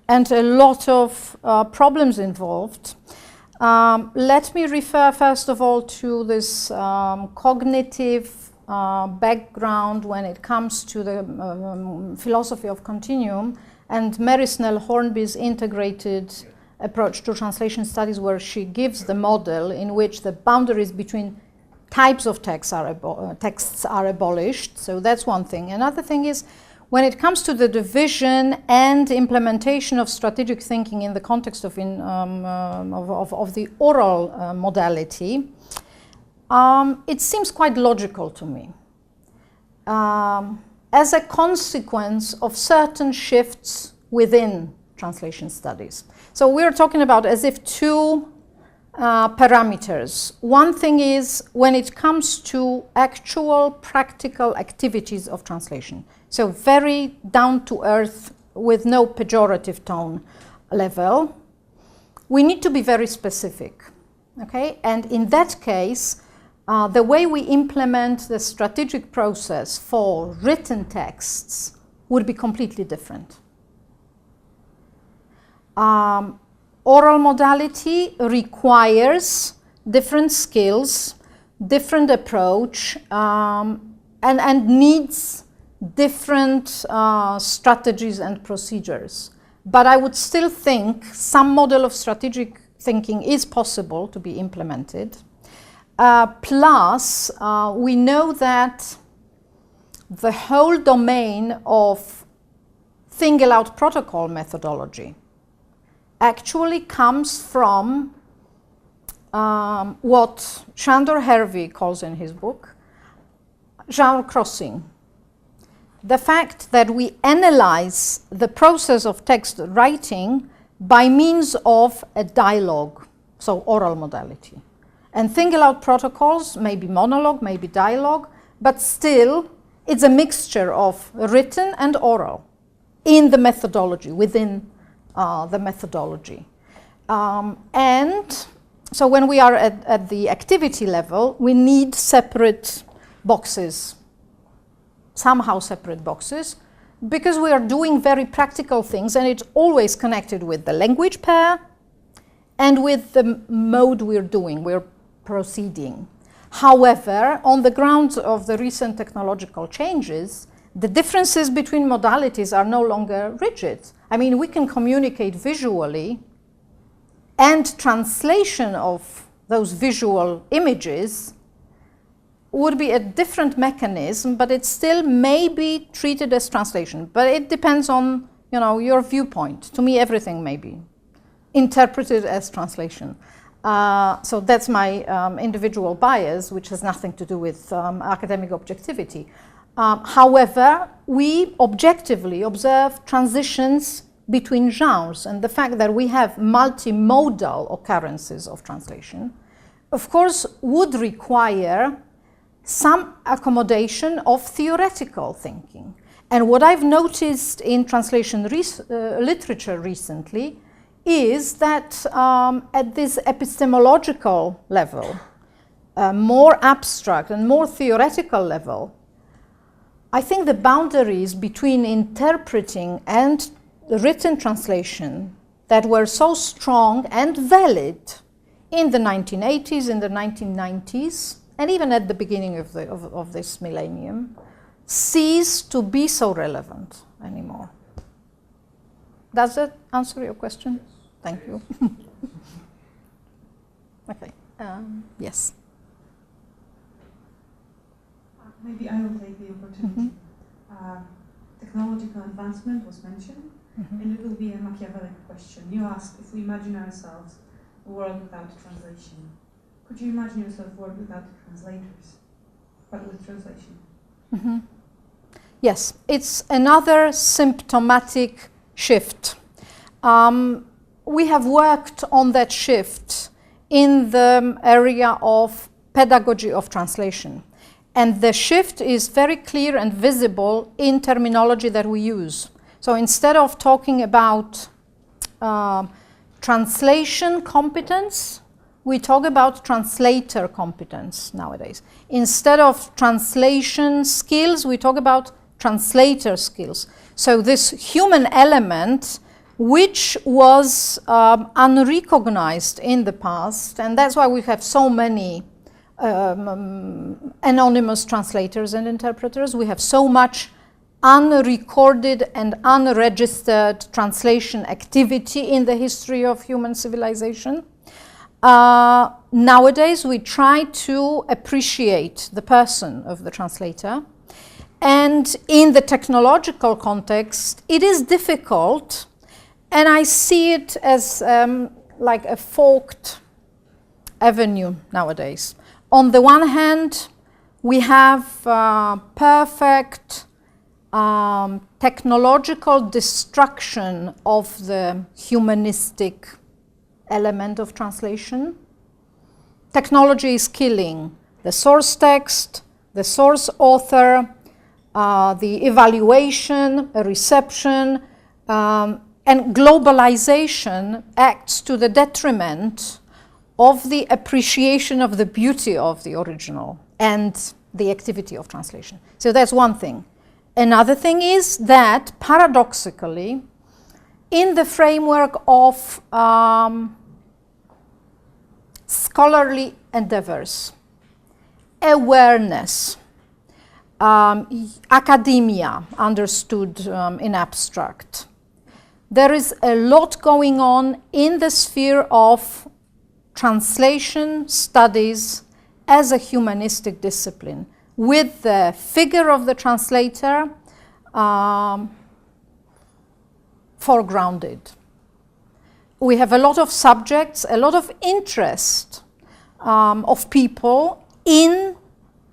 and a lot of problems involved. Let me refer first of all to this cognitive background when it comes to the philosophy of continuum and Mary Snell Hornby's integrated approach to translation studies, where she gives the model in which the boundaries between types of texts are abolished. So that's one thing. Another thing is, when it comes to the division and implementation of strategic thinking in the context of the oral modality, it seems quite logical to me. As a consequence of certain shifts within translation studies. So we're talking about as if two parameters. One thing is when it comes to actual practical activities of translation. So very down to earth with no pejorative tone level. We need to be very specific, okay? And in that case, the way we implement the strategic process for written texts would be completely different. Oral modality requires different skills, different approach, and needs different strategies and procedures. But I would still think some model of strategic thinking is possible to be implemented. Plus, we know that the whole domain of single-out protocol methodology actually comes from what Shandor Hervey calls in his book genre crossing. The fact that we analyze the process of text writing by means of a dialogue, so oral modality. And single-out protocols, maybe monologue, maybe dialogue, but still it's a mixture of written and oral in the methodology, within the methodology. And so when we are at the activity level, we need separate boxes, somehow separate boxes, because we are doing very practical things, and it's always connected with the language pair and with the mode we're proceeding. However, on the grounds of the recent technological changes, the differences between modalities are no longer rigid. I mean, we can communicate visually, and translation of those visual images would be a different mechanism, but it still may be treated as translation. But it depends on, you know, your viewpoint. To me, everything may be interpreted as translation. So that's my individual bias, which has nothing to do with academic objectivity. However, we objectively observe transitions between genres, and the fact that we have multimodal occurrences of translation, of course, would require some accommodation of theoretical thinking. And what I've noticed in translation literature recently is that at this epistemological level, more abstract and more theoretical level, I think the boundaries between interpreting and written translation that were so strong and valid in the 1980s, in the 1990s, and even at the beginning of this millennium, cease to be so relevant anymore. Does that answer your question? Thank you. Okay. Yes. Maybe I will take the opportunity. Technological advancement was mentioned, and it will be a Machiavellic question. You asked if we imagine ourselves a world without translation. Could you imagine yourself a world without translators, but with translation? Yes, it's another symptomatic shift. We have worked on that shift in the area of pedagogy of translation. And the shift is very clear and visible in terminology that we use. So instead of talking about translation competence, we talk about translator competence nowadays. Instead of translation skills, we talk about translator skills. So this human element, which was unrecognized in the past, and that's why we have so many anonymous translators and interpreters. We have so much unrecorded and unregistered translation activity in the history of human civilization. Nowadays, we try to appreciate the person of the translator. And in the technological context, it is difficult, and I see it as like a forked avenue nowadays. On the one hand, we have perfect technological destruction of the humanistic element of translation. Technology is killing the source text, the source author, the evaluation, reception, and globalization acts to the detriment of the appreciation of the beauty of the original and the activity of translation. So that's one thing. Another thing is that, paradoxically, in the framework of scholarly endeavors, awareness, academia understood in abstract, there is a lot going on in the sphere of translation studies as a humanistic discipline, with the figure of the translator foregrounded. We have a lot of subjects, a lot of interest of people in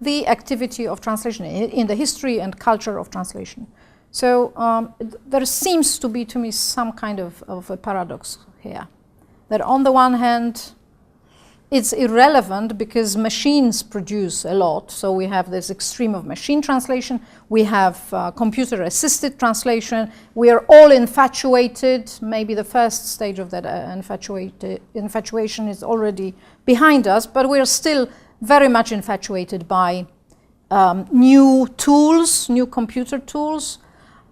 the activity of translation, in the history and culture of translation. So there seems to be, to me, some kind of a paradox here. That on the one hand, it's irrelevant because machines produce a lot. So we have this extreme of machine translation. We have computer-assisted translation. We are all infatuated. Maybe the first stage of that infatuation is already behind us, but we're still very much infatuated by new tools, new computer tools.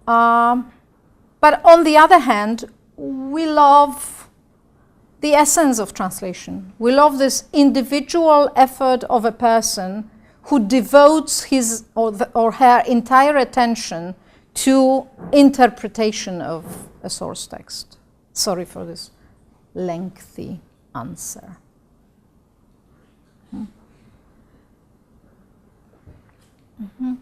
But on the other hand, we love the essence of translation. We love this individual effort of a person who devotes his or her entire attention to interpretation of a source text. Sorry for this lengthy answer. Mm-hmm.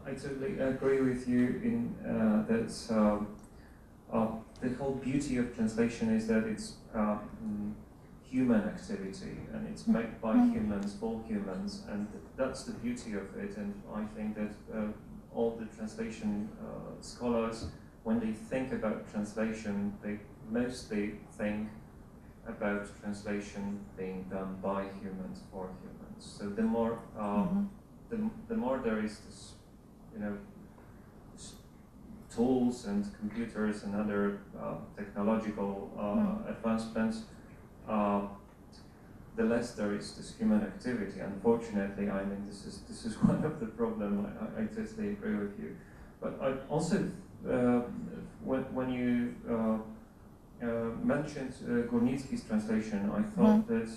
I totally agree with you in that the whole beauty of translation is that it's human activity and it's made by humans for humans, and that's the beauty of it. And I think that all the translation scholars, when they think about translation, they mostly think about translation being done by humans for humans. So the more the more there is this, tools and computers and other technological advancements, the less there is this human activity. Unfortunately, I mean, this is one of the problems. I totally agree with you. But I also, when you mentioned Górnicki's translation, I thought that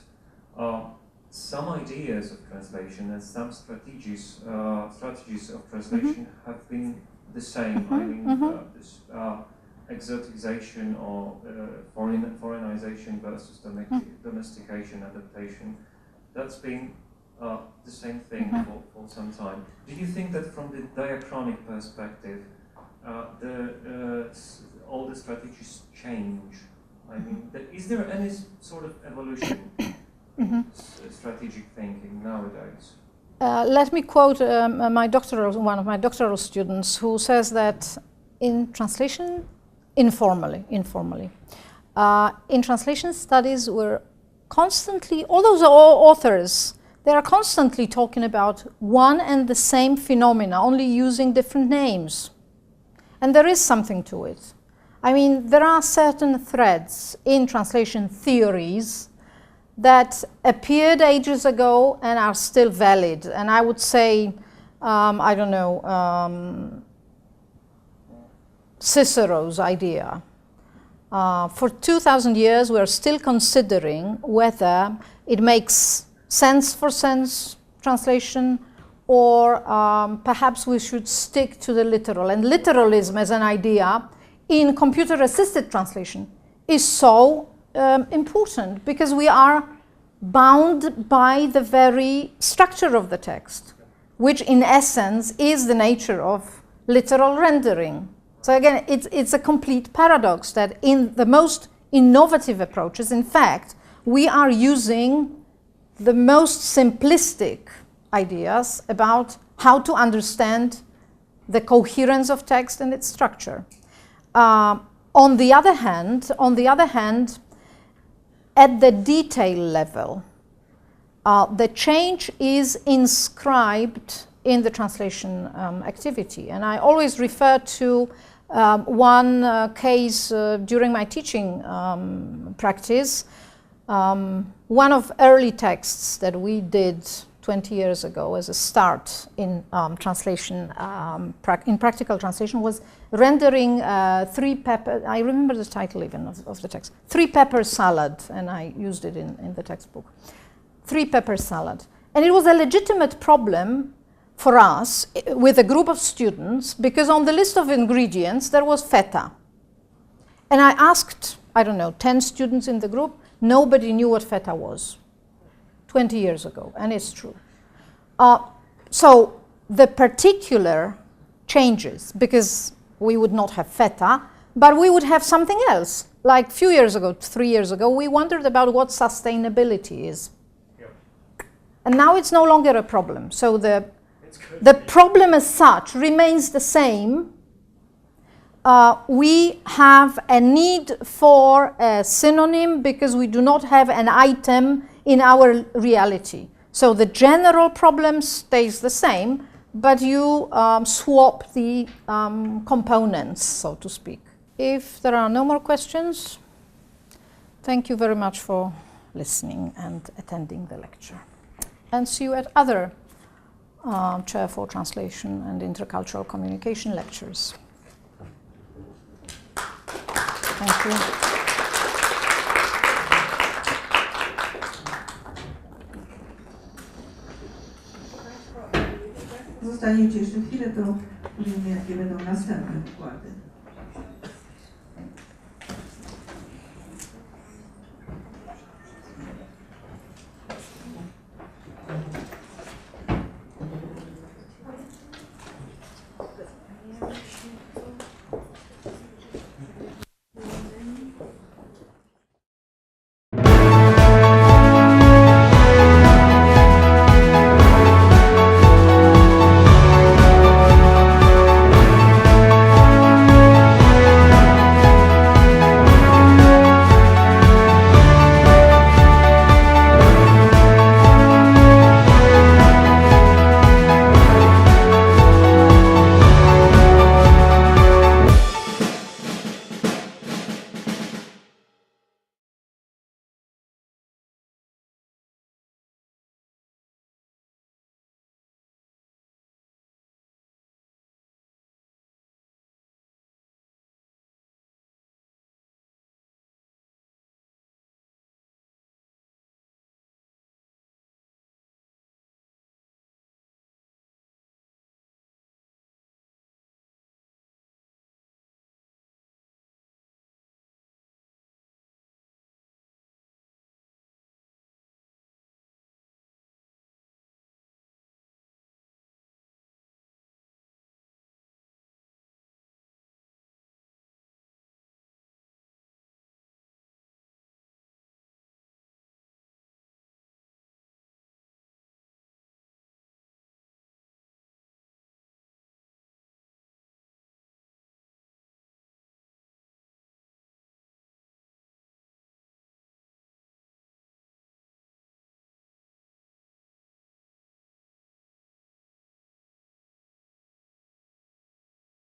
some ideas of translation and some strategies of translation have been the same. I mean, this exoticization or foreignization versus domestication, adaptation, that's been the same thing for some time. Do you think that from the diachronic perspective, all the strategies change? I mean, is there any sort of evolution in strategic thinking nowadays? Let me quote one of my doctoral students who says that in translation, informally, in translation studies, we're constantly, all those authors, they are constantly talking about one and the same phenomena, only using different names. And there is something to it. I mean, there are certain threads in translation theories that appeared ages ago and are still valid. And I would say, I don't know, Cicero's idea. For 2,000 years, we're still considering whether it makes sense for sense translation, or perhaps we should stick to the literal. And literalism as an idea in computer-assisted translation is so important because we are bound by the very structure of the text, which in essence is the nature of literal rendering. So again, it's a complete paradox that in the most innovative approaches, in fact, we are using the most simplistic ideas about how to understand the coherence of text and its structure. On the other hand, at the detail level, the change is inscribed in the translation activity. And I always refer to one case during my teaching practice. One of early texts that we did 20 years ago as a start in translation, in practical translation, was rendering three pepper, I remember the title even of the text, three pepper salad, and I used it in the textbook. Three pepper salad. And it was a legitimate problem for us with a group of students because on the list of ingredients there was feta. And I asked, I don't know, 10 students in the group, nobody knew what feta was 20 years ago, and it's true. So the particular changes, because we would not have feta, but we would have something else. Like a few years ago, 3 years ago, we wondered about what sustainability is. And now it's no longer a problem. So It's good. the problem as such remains the same. We have a need for a synonym because we do not have an item in our reality. So the general problem stays the same, but you swap the components, so to speak. If there are no more questions, thank you very much for listening and attending the lecture. And see you at other Chair for Translation and Intercultural Communication lectures. Thank you. Zostaniecie jeszcze chwilę, to powiemy, jakie będą następne wykłady.